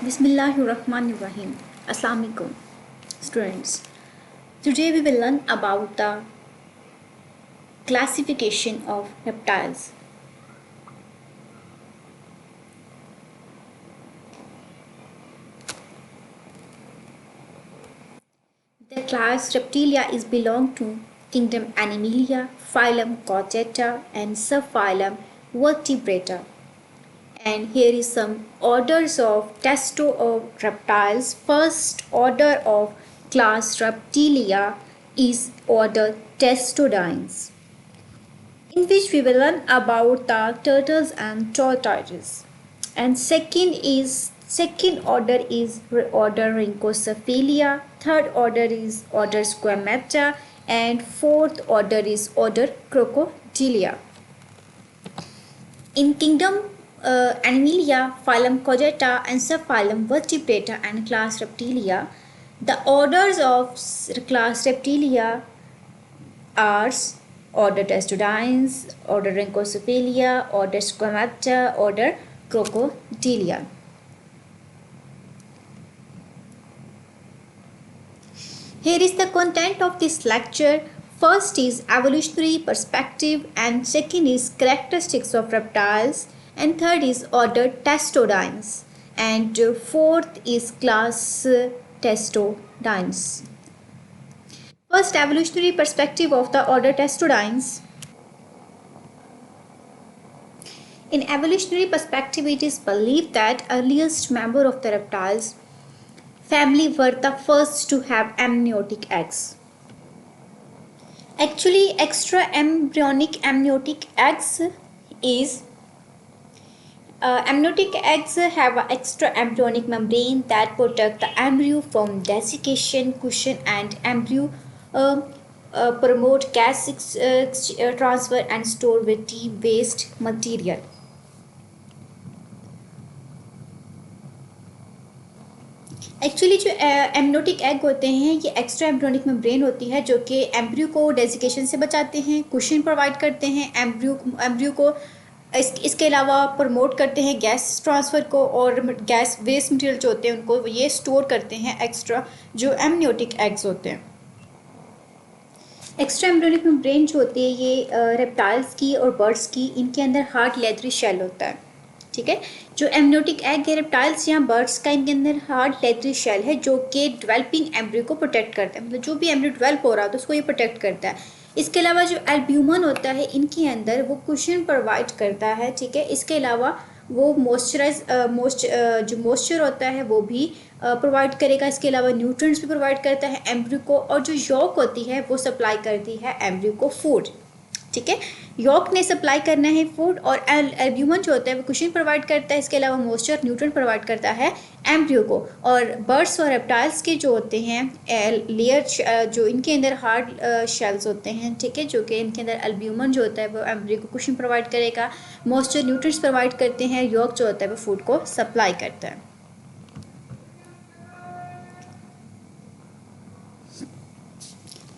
Bismillahirrahmanirrahim. Assalamu alaikum, students. Today we will learn about the classification of reptiles. The class Reptilia is belong to kingdom Animalia, phylum Chordata, and subphylum Vertebrata. And here is some orders of testo of reptiles. First order of class Reptilia is order Testodines, in which we will learn about the turtles and tortoises. And second order is order Rhynchocephalia, third order is order Squamata, and fourth order is order Crocodilia. In kingdom Animalia, phylum Chordata, and subphylum Vertebrata, and class Reptilia, the orders of class Reptilia are order Testodines, order Rhynchocephalia, order Squamata, order Crocodilia. Here is the content of this lecture. First is evolutionary perspective, and second is characteristics of reptiles, and third is order Testodines, and fourth is class Testodines. First, evolutionary perspective of the order Testodines. In evolutionary perspective, it is believed that earliest member of the reptiles family were the first to have amniotic eggs. Actually, extra embryonic amniotic eggs is amniotic eggs have an extra embryonic membrane that protect the embryo from desiccation, cushion, and embryo promote gas transfer and store with waste material. Actually जो एम्ब्रियोटिक egg होते हैं ये extra embryonic membrane होती है जो कि embryo को डेजिकेशन से बचाते हैं, कुशन प्रोवाइड करते हैं, एम्ब्रियो को इसके अलावा प्रमोट करते हैं गैस ट्रांसफ़र को, और गैस वेस्ट मटेरियल जो होते हैं उनको ये स्टोर करते हैं एक्स्ट्रा जो एम्ब्रियोटिक एग्स होते हैं। एक्स्ट्रा एम्ब्रियोनिक मेम्ब्रेन जो होती है ये रेप्टाइल्स की और बर्ड्स की, इनके अंदर हार्ड लेदरी शेल होता है। ठीक है, जो एम्ब्रियोटिक एग है रेप्टाइल्स या बर्ड्स का, इनके अंदर हार्ड लेदरी शेल है जो कि डेवलपिंग एम्ब्रियो को प्रोटेक्ट करता है, मतलब जो भी एम्ब्रियो डेवलप हो रहा है तो उसको ये प्रोटेक्ट करता है। इसके अलावा जो एल्ब्यूमन होता है इनके अंदर वो कुशन प्रोवाइड करता है। ठीक है, इसके अलावा वो जो मॉइस्चर होता है वो भी प्रोवाइड करेगा। इसके अलावा न्यूट्रिएंट्स भी प्रोवाइड करता है एम्ब्रियो को, और जो यॉक होती है वो सप्लाई करती है एम्ब्रियो को फूड। ठीक है, यॉक ने सप्लाई करना है फूड, और एल्ब्यूमन जो होता है वो कुशन प्रोवाइड करता है। इसके अलावा मॉइस्चर न्यूट्रिएंट प्रोवाइड करता है एम्ब्रियो को। और बर्ड्स और रेप्टाइल्स के जो होते हैं लेयर जो इनके अंदर हार्ड शेल्स होते हैं, ठीक है, जो कि इनके अंदर एल्ब्यूमन जो होता है वो एम्ब्रियो को कुशन प्रोवाइड करेगा, मॉइस्चर न्यूट्रिएंट्स प्रोवाइड करते हैं, यॉक जो होता है वो फूड को सप्लाई करता है।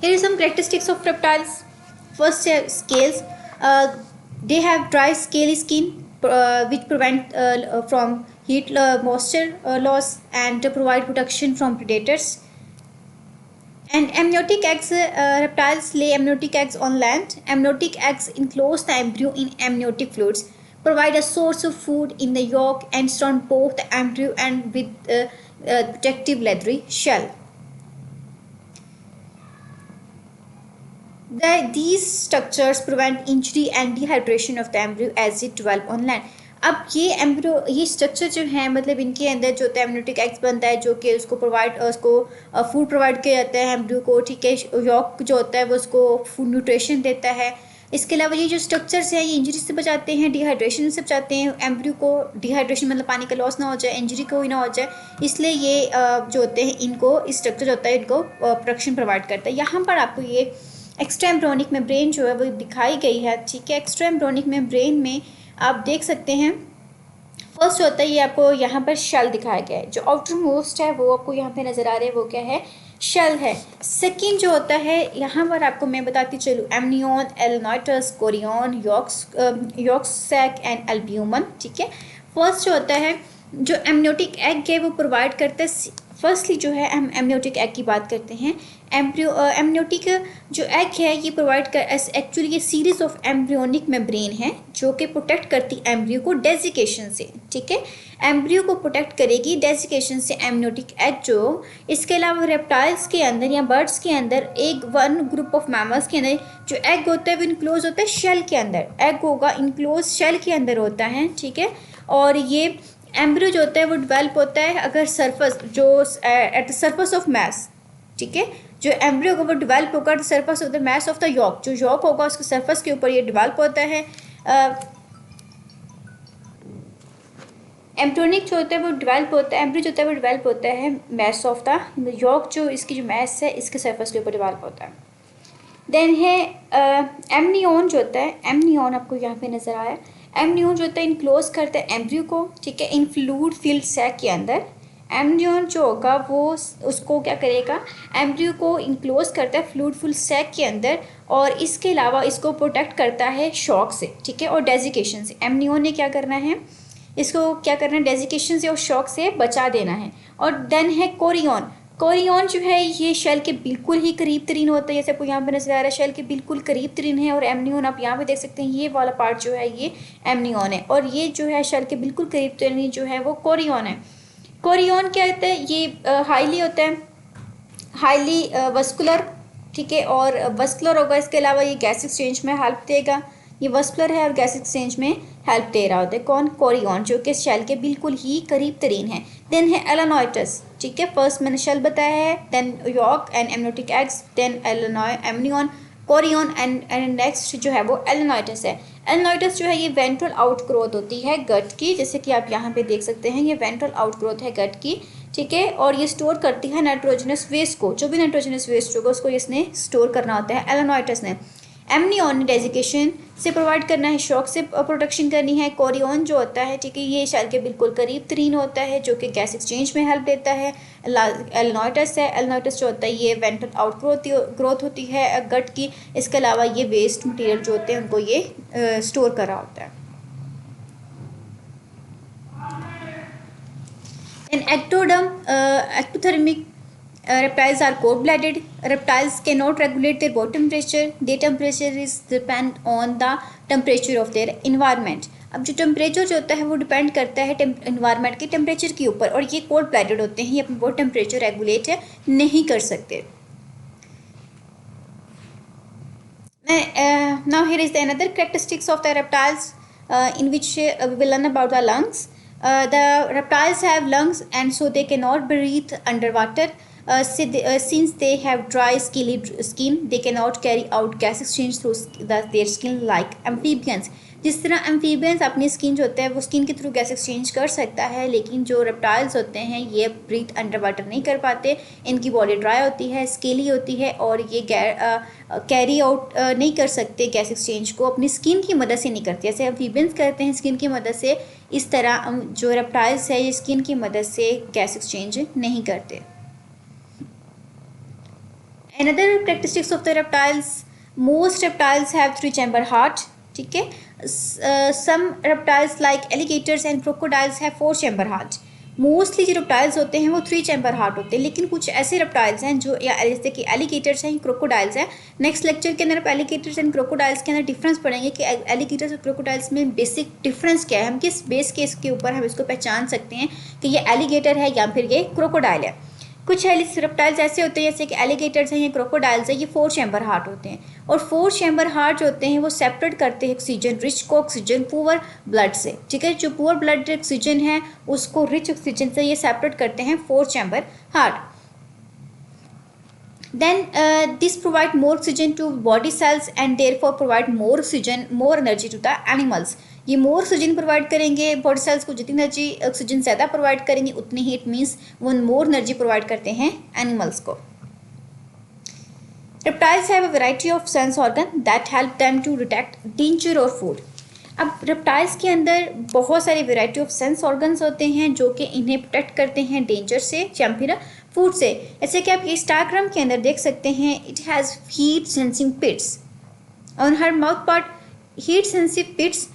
Here are some characteristics of reptiles. First, scales. They have dry scaly skin which prevent from heat moisture loss and provide protection from predators. And amniotic eggs, reptiles lay amniotic eggs on land. Amniotic eggs enclose the embryo in amniotic fluids, provide a source of food in the yolk, and surround both the embryo and with protective leathery shell. These structures prevent injury and dehydration of the embryo as it develop on land. अब ये structure जो है मतलब इनके अंदर जो होता है एम्ब्रियोटिक एग्स बनता है जो कि उसको फूड प्रोवाइड किया जाता है एम्ब्रियो को। ठीक है, यॉक जो होता है वो उसको फूड न्यूट्रिशन देता है। इसके अलावा ये जो स्ट्रक्चर्स हैं ये इंजरी से बचाते हैं, डिहाइड्रेशन से बचाते हैं एम्ब्रियो को। डिहाइड्रेशन मतलब पानी का लॉस ना हो जाए, इंजरी कोई ना हो जाए, इसलिए ये जो होते हैं इनको स्ट्रक्चर जो होता है इनको प्रोटेक्शन प्रोवाइड करता है। यहाँ पर आपको ये एक्स्ट्रा एम्ब्रियोनिक मेम्ब्रेन जो है वो दिखाई गई है। ठीक है, एक्स्ट्रा एम्ब्रियोनिक मेम्ब्रेन में आप देख सकते हैं फर्स्ट होता है ये आपको यहाँ पर शेल दिखाया गया है, जो आउटर मोस्ट है वो आपको यहाँ पे नज़र आ रहा है, वो क्या है, शेल है। सेकेंड जो होता है यहाँ पर आपको मैं बताती चलूँ, एमनियन, एलनाइटस, कोरियन, यॉक्स सैक एंड एल्ब्यूमन। ठीक है, फर्स्ट जो होता है जो एमनियोटिक एग है वो प्रोवाइड करता है, फर्स्टली जो है हम एमनियोटिक एग की बात करते हैं। एमनियोटिक जो एग है ये प्रोवाइड कर एक्चुअली ये सीरीज ऑफ एम्ब्रियोनिक मेम्ब्रेन है जो कि प्रोटेक्ट करती एम्ब्रियो को डेजिकेशन से, ठीक है। एम्ब्रियो को प्रोटेक्ट करेगी डेजिकेशन से एमनियोटिक एग जो। इसके अलावा रेप्टाइल्स के अंदर या बर्ड्स के अंदर एक वन ग्रुप ऑफ मैमल्स के अंदर जो एग होता है वो इनक्लोज होता है शेल के अंदर, एग होगा इनक्लोज शेल के अंदर होता है, ठीक है। और ये एम्ब्रियो जो होता है वो डेवलप होता है अगर सरफेस जो at the surface of mass, ठीक है। जो एम्ब्रियो होगा वो डेवलप होगा at the surface of the mass of the yolk, जो यॉक होगा उसके सरफेस के ऊपर ये डेवलप होता है। एम्ब्रियोनिक जो होता है वो डेवलप होता है, एम्ब्रियो जो होता है वो डेवलप होता है मैस ऑफ द यॉक, जो इसकी जो मैस है इसके सरफेस के ऊपर डेवलप होता है। देन है एमनियन जो होता है, एमनियन आपको यहाँ पे नज़र आया, एमनियन जो होता है इनक्लोज करता है एम्ब्रियो को, ठीक है, इन फ्लूइड फील्ड सैक के अंदर। एमनियन जो होगा वो उसको क्या करेगा, एम्ब्रियो को इनक्लोज करता है फ्लूइड फील्ड सैक के अंदर, और इसके अलावा इसको प्रोटेक्ट करता है शॉक से, ठीक है, और डेजिकेशन से। एमनियन ने क्या करना है, इसको क्या करना है, डेजिकेशन से और शॉक से बचा देना है। और देन है कोरियन, कोरियन जो है ये शेल के बिल्कुल ही करीब तरीन होता है, जैसे आपको यहाँ पे नजर आ रहा है शेल के बिल्कुल करीब तरीन है। और एमनियन आप यहाँ पे देख सकते हैं ये वाला पार्ट जो है ये एमनियन है, और ये जो है शेल के बिल्कुल करीब तरीन जो है वो कोरियन है। कोरियन क्या होता है, ये हाईली होता है, हाईली वस्कुलर, ठीक है, और वस्कुलर होगा। इसके अलावा ये गैस एक्सचेंज में हेल्प देगा, ये वस्कुलर है और गैस एक्सचेंज में हेल्प दे रहा होता है। कौन, कोरियन, जो कि शेल के बिल्कुल ही करीब तरीन है। देन है एलानोइटस, ठीक है, फर्स्ट मैंने शेल बताया है, then yolk and amniotic eggs, then amnion, chorion and next जो है वो एलानोइटस है। एलानोइटस जो है ये वेंट्रल आउटग्रोथ होती है गट की, जैसे कि आप यहाँ पे देख सकते हैं ये वेंट्रल आउटग्रोथ है गट की, ठीक है। और ये स्टोर करती है नाइट्रोजनस वेस्ट को, जो भी नाइट्रोजनस वेस्ट होगा उसको इसने स्टोर करना होता है एलानोइटस ने। एमनियन ने डेजिकेशन से प्रोवाइड करना है, शॉक से प्रोटेक्शन करनी है। कोरियन जो होता है, ठीक है, ये शेल के बिल्कुल करीब तरीन होता है जो कि गैस एक्सचेंज में हेल्प देता है। एलानोइटस है, एलानोइटस जो होता है ये वेंट्रल ग्रोथ होती है गट की। इसके अलावा ये वेस्ट मटेरियल जो होते हैं उनको ये स्टोर कर रहा होता है। ectothermic reptiles are cold-blooded. Reptiles cannot regulate their body temperature. Their temperature is depend on the temperature of their environment. अब जो टेम्परेचर जो होता है वो डिपेंड करता है इन्वायरमेंट के टेम्परेचर के ऊपर, और ये कोल्ड ब्लडेड होते हैं, ये अपनी बॉडी टेम्परेचर रेगुलेट नहीं कर सकते। Now here is the another characteristics of the reptiles in which we will learn about the lungs. The reptiles have lungs and so they cannot breathe underwater. Since they have dry scaly skin, they cannot carry out gas exchange through their skin like amphibians. जिस तरह amphibians अपनी skin जो होता है वो skin के through gas exchange कर सकता है, लेकिन जो रेप्टाइल्स होते हैं ये ब्रीथ अंडर वाटर नहीं कर पाते। इनकी बॉडी ड्राई होती है, स्केली होती है, और ये कैरी आउट नहीं कर सकते गैस एक्सचेंज को, अपनी स्किन की मदद से नहीं करते जैसे एम्फीबियंस करते हैं स्किन की मदद से। इस तरह जो रेप्टाइल्स है ये स्किन की मदद से गैस एक्सचेंज नहीं करते। Another characteristics of the reptiles, most reptiles have three chamber heart, ठीक है। Some reptiles like alligators and crocodiles have four chamber heart. Mostly जो रेप्टाइल्स होते हैं वो थ्री चैम्बर हार्ट होते हैं, लेकिन कुछ ऐसे रेप्टाइल्स हैं जो या जैसे कि एलिगेटर्स हैं, क्रोकोडाइल्स हैं। नेक्स्ट लेक्चर के अंदर आप एलिगेटर्स एंड क्रोकोडाइल्स के अंदर डिफरेंस पढ़ेंगे कि एलिगेटर्स और क्रोकोडाइल्स में बेसिक डिफरेंस क्या है, हम किस बेस के इसके ऊपर हम इसको पहचान सकते हैं कि ये एलिगेटर है या फिर ये क्रोकोडाइल है। कुछ रेप्टाइल्स ऐसे होते हैं जैसे कि एलिगेटर्स हैं या क्रोकोडाइल्स हैं, ये फोर चैम्बर हार्ट होते हैं, और फोर चैम्बर हार्ट जो होते हैं वो सेपरेट करते हैं ऑक्सीजन रिच को ऑक्सीजन पुअर ब्लड से, ठीक है। जो पुअर ब्लड ऑक्सीजन है उसको रिच ऑक्सीजन से ये सेपरेट करते हैं four chamber heart. Then this provide more oxygen to body cells and therefore provide more oxygen, more energy to the animals. ये मोर ऑक्सीजन प्रोवाइड करेंगे बॉडी सेल्स को, जितनी एनर्जी ऑक्सीजन ज़्यादा प्रोवाइड करेंगे उतनी ही इट मीन्स वो मोर एनर्जी प्रोवाइड करते हैं एनिमल्स को। Reptiles have a variety of sense organ that help them to detect danger और फूड। अब रेप्टाइल्स के अंदर बहुत सारी वैरायटी ऑफ सेंस ऑर्गन्स होते हैं जो कि इन्हें प्रोटेक्ट करते हैं डेंजर से या फिर फूड से। जैसे कि आप इस डायग्राम के अंदर देख सकते हैं, it has heat sensing pits on her mouth part. Heat sensitive pits,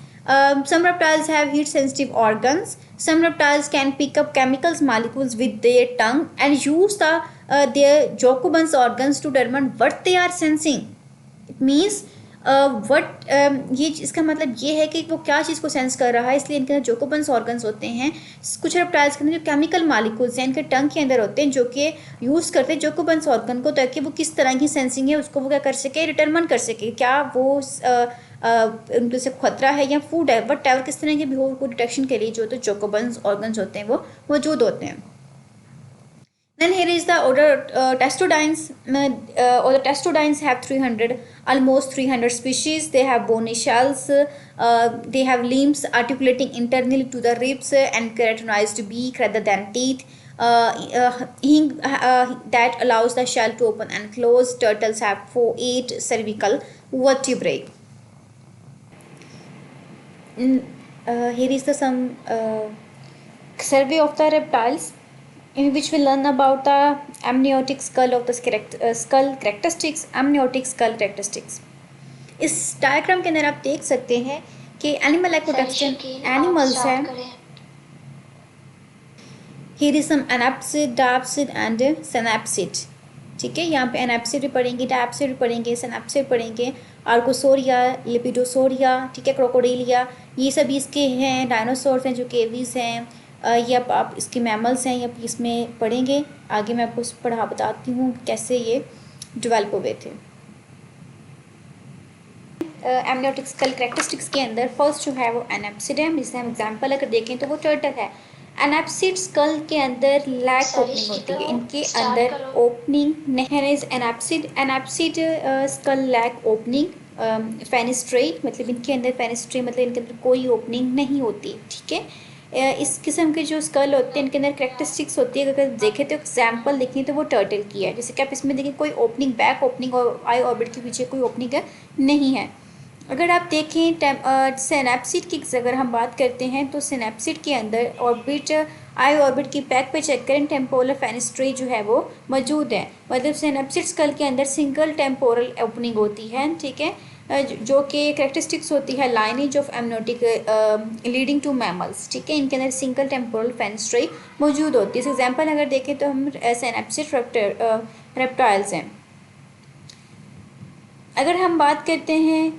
some reptiles have heat sensitive organs Some reptiles can pick up chemicals molecules with their tongue and use their Jacobins organs to determine what they are sensing. It means ये इसका मतलब ये है कि वो क्या चीज़ को sense कर रहा है, इसलिए इनके अंदर जोकोबन्स ऑर्गन्स होते हैं। कुछ रेप्टाइल्स के अंदर जो केमिकल मालिक्यूल्स हैं इनके टंग के अंदर होते हैं, जो कि यूज़ करते हैं जोकोबन्स ऑर्गन को, ताकि वो किस तरह की सेंसिंग है उसको वो क्या कर सके, डिटरमिन कर सके, क्या वो उनके से खतरा है या फूड है, वट एवर किस तरह के भी हो, उनको डिटेक्शन के लिए जो तो जोकोबन्स ऑर्गन्स होते हैं वो मौजूद होते हैं। Then here is the order testudines. Or the testudines have almost 300 species. They have bony shells. They have limbs articulating internally to the ribs and keratinized beak rather than teeth. That allows the shell to open and close. Turtles have 8 cervical vertebrae. Here is the some survey of the reptiles, in which we learn about the amniotic skull of the skull characteristics. Amniotic skull characteristics. इस diagram के अंदर आप देख सकते हैं कि animal एकोटेक्शन animals है। Here is some anapsid, diapsid and synapsid. ठीक है, यहाँ पे एनाप्सिड भी पढ़ेंगे, डायप्सिड भी पढ़ेंगे, सिनैप्सिड पढ़ेंगे, आर्कोसोरिया, लिपिडोसोरिया, ठीक है, क्रोकोडिलिया, ये सभी इसके हैं। डायनासोर्स हैं जो केवीज हैं, ये आप इसके मैमल्स हैं, ये आप इसमें पढ़ेंगे। आगे मैं आपको बताती हूँ कैसे ये डेवलप हुए थे। एमनियोटिक स्कल कैरेक्टरिस्टिक्स के अंदर फर्स्ट जो है वो एनाप्सिड है। जिसे हम एग्जांपल अगर देखें तो वो टर्टल है। एनाप्सिड स्कल के अंदर लैक ओपनिंग होती है, इनके अंदर ओपनिंग नहीं है। एनाप्सिड स्कल लैक ओपनिंग फेनिस्ट्री, मतलब इनके अंदर फेनिस्ट्री मतलब इनके अंदर कोई ओपनिंग नहीं होती, ठीक है। इस किस्म के जो स्कल होते हैं इनके अंदर कैरेक्टरिस्टिक्स होती है। अगर देखें तो एग्जांपल देखें तो वो टर्टल की है, जैसे कि आप इसमें देखें कोई ओपनिंग, बैक ओपनिंग और आई ऑर्बिट के पीछे कोई ओपनिंग नहीं है। अगर आप देखें सिनैप्सिड की अगर हम बात करते हैं तो सिनैप्सिड के अंदर ऑर्बिट, आई ऑर्बिट की बैक पे चेक करें, टेम्पोरल फेनिस्ट्री जो है वो मौजूद है। मतलब सिनैप्सिड स्कल के अंदर सिंगल टेम्पोरल ओपनिंग होती है, ठीक है, जो कि कैरेक्टरिस्टिक्स होती है lineage of amniotic leading to mammals, ठीक है। इनके अंदर सिंगल टेम्पोरल फेनिस्ट्री मौजूद होती है। एग्जांपल अगर देखें तो हम सिनैप्सिड रेप्टाइल्स हैं। अगर हम बात करते हैं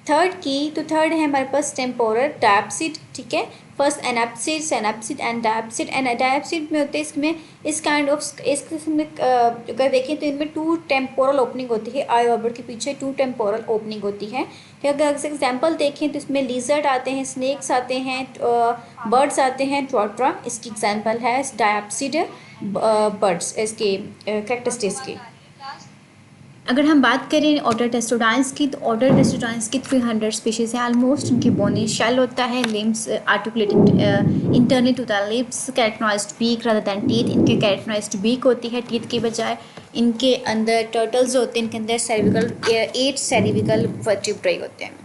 थर्ड की, तो थर्ड है हमारे पास टेम्पोरल डायप्सिड, ठीक है। First anapsid, synapsid and diapsid. And diapsid में होते हैं इसमें इस काइंड ऑफ इस किस्म में अगर देखें तो इनमें 2 टेम्पोरल ओपनिंग होती है, आई ऑर्बिट के पीछे 2 टेम्पोरल ओपनिंग होती है। कि अगर एग्जांपल देखें तो इसमें लिजर्ड आते हैं, स्नेक्स आते हैं, बर्ड्स आते हैं, ट्वाट्रा इसकी एग्जांपल है डायप्सिड बर्ड्स इसके कैरेक्टरिस्टिक्स की। अगर हम बात करें ऑर्डर टेस्टोडाइंस की, तो ऑर्डर टेस्टोडाइंस की 300 स्पीशीज़ हैं ऑलमोस्ट। इनकी बोनी शेल होता है, limbs articulating internally to the ribs, keratinized beak rather than teeth. इनके कैरेटनाइज्ड बीक होती है टीथ के बजाय। इनके अंदर टर्टल्स होते हैं, इनके अंदर सेरिविकल 8 सेरिविकल वर्टिब्राe होते हैं।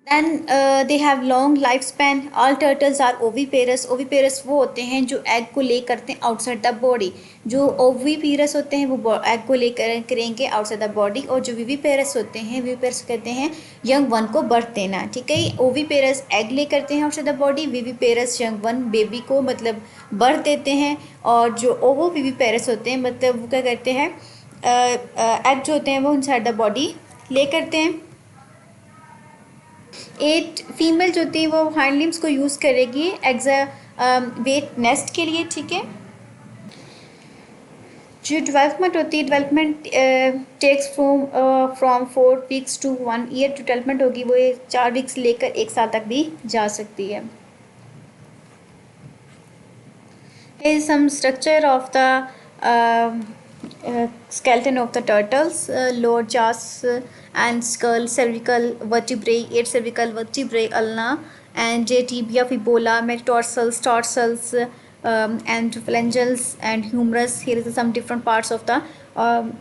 Then they have long lifespan. All turtles are oviparous. Oviparous वो होते हैं जो एग को ले करते हैं आउटसाइड द बॉडी। जो ओविपेरस होते हैं वो एग को ले करेंगे आउटसाइड द बॉडी, और जो विविपेरस होते हैं, विविपेरस कहते हैं यंग वन को बर्थ देना, ठीक है। ओविपेरस एग ले करते हैं outside the body, viviparous young one baby को मतलब बर्थ देते हैं। और जो ओवो विविपेरस होते हैं मतलब वो क्या करते हैं, एग जो होते हैं वो इनसाइड द बॉडी ले करते हैं। 8 फीमेल जो होती है वो हाइंड लिम्स को यूज़ करेगी एग्ज अ वेट नेस्ट के लिए, ठीक है। जो डेवलपमेंट होती है, development takes from 4 weeks to 1 year. जो डेवलपमेंट होगी वो 4 वीक्स लेकर 1 साल तक भी जा सकती है। Here is some structure of the skeleton of the turtles, lower jaws and skull, cervical vertebrae, 8 cervical vertebrae, ulna and tibia, fibula, metatarsals, tarsals, and phalanges and humerus. Here is some different parts of the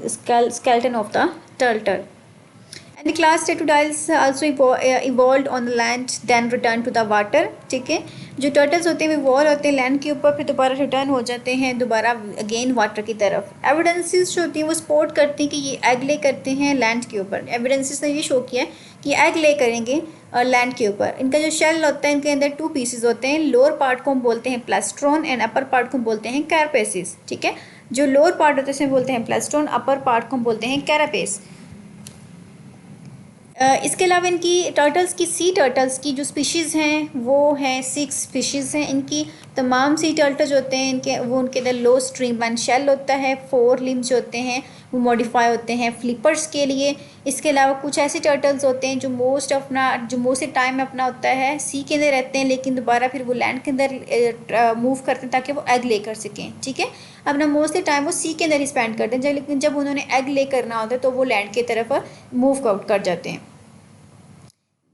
skeleton of the turtle. And the class Tetradiles also evolved on the land then returned to the water, ठीक है। जो turtles होते हैं वो evolve होते हैं land के ऊपर, फिर दोबारा रिटर्न हो जाते हैं दोबारा अगेन वाटर की तरफ। एविडेंसेस जो होती हैं वो सपोर्ट करती हैं कि ये एग ले करते हैं लैंड के ऊपर। एविडेंसेस ने ये शो किया है कि एग ले करेंगे लैंड के ऊपर। इनका जो शेल होता है इनके अंदर 2 पीसेस होते हैं। लोअर पार्ट को हम बोलते हैं प्लास्ट्रॉन एंड अपर पार्ट को हम बोलते हैं कैरापेसिस, ठीक है। जो लोअर पार्ट होता है उसे बोलते हैं प्लास्ट्रॉन, अपर पार्ट को हम बोलते हैं कैरापेस। इसके अलावा इनकी टर्टल्स की, सी टर्टल्स की जो स्पीशीज़ हैं वो हैं 6 स्पीशीज़ हैं इनकी। तमाम सी टर्टल्स होते हैं इनके, वो उनके अंदर लो स्ट्रीमलाइन शेल होता है। 4 लिम्स जो होते हैं वो मॉडिफाई होते हैं फ्लिपर्स के लिए। इसके अलावा कुछ ऐसे टर्टल्स होते हैं जो मोस्ट टाइम में अपना होता है सी के अंदर रहते हैं, लेकिन दोबारा फिर वो लैंड के अंदर मूव करते हैं ताकि वो एग ले कर सकें, ठीक है। अपना मोस्टली टाइम वो सी के अंदर ही स्पेंड करते हैं, लेकिन जब उन्होंने एग ले करना होता है तो वो लैंड की तरफ मूव आउट कर जाते हैं।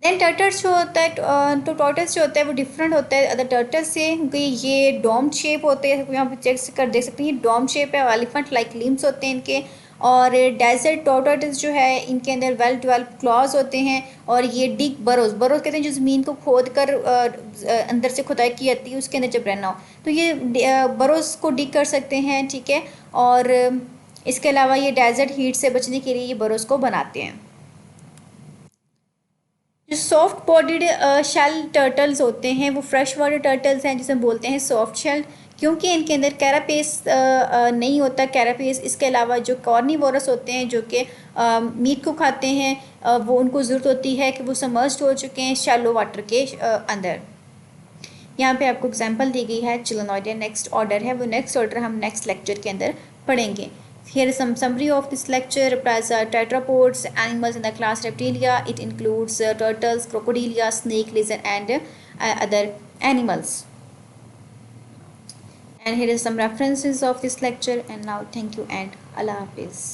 देन टर्टल्स जो होता है, तो टर्टल्स जो होता है वो डिफरेंट होता है अदर टर्टल्स से, क्योंकि ये डोम शेप होते हैं। यहाँ पे चेक कर देख सकते हैं, ये डोम शेप है। एलिफेंट लाइक लिम्स होते हैं इनके। और डेजर्ट टर्टल्स जो है इनके अंदर वेल डेवलप्ड क्लॉज होते हैं। और ये डिग बरोज कहते हैं, जो ज़मीन को खोद कर अंदर से खुदाई की जाती है उसके अंदर जब रहना हो तो ये बरोज को डिग कर सकते हैं, ठीक है। और इसके अलावा ये डेजर्ट हीट से बचने के लिए ये बरोज को बनाते हैं। जो सॉफ्ट बॉडीड शेल टर्टल्स होते हैं वो फ्रेश वाटर टर्टल्स हैं, जिसे बोलते हैं सॉफ्ट शेल, क्योंकि इनके अंदर कैरापेस नहीं होता। कैरापेस इसके अलावा जो कॉर्निवोरस होते हैं जो कि मीट को खाते हैं, वो उनको ज़रूरत होती है कि वो समर्ज्ड हो चुके हैं शैलो वाटर के अंदर। यहाँ पे आपको एग्जांपल दी गई है चिलोनॉइड, नेक्स्ट ऑर्डर है, वो नेक्स्ट ऑर्डर हम नेक्स्ट लेक्चर के अंदर पढ़ेंगे। Here is some summary of this lecture. Reptiles are tetrapods, animals in the class Reptilia. It includes turtles, crocodilia, snake, lizard, and other animals. And here is some references of this lecture. And now, thank you and Allah Hafiz.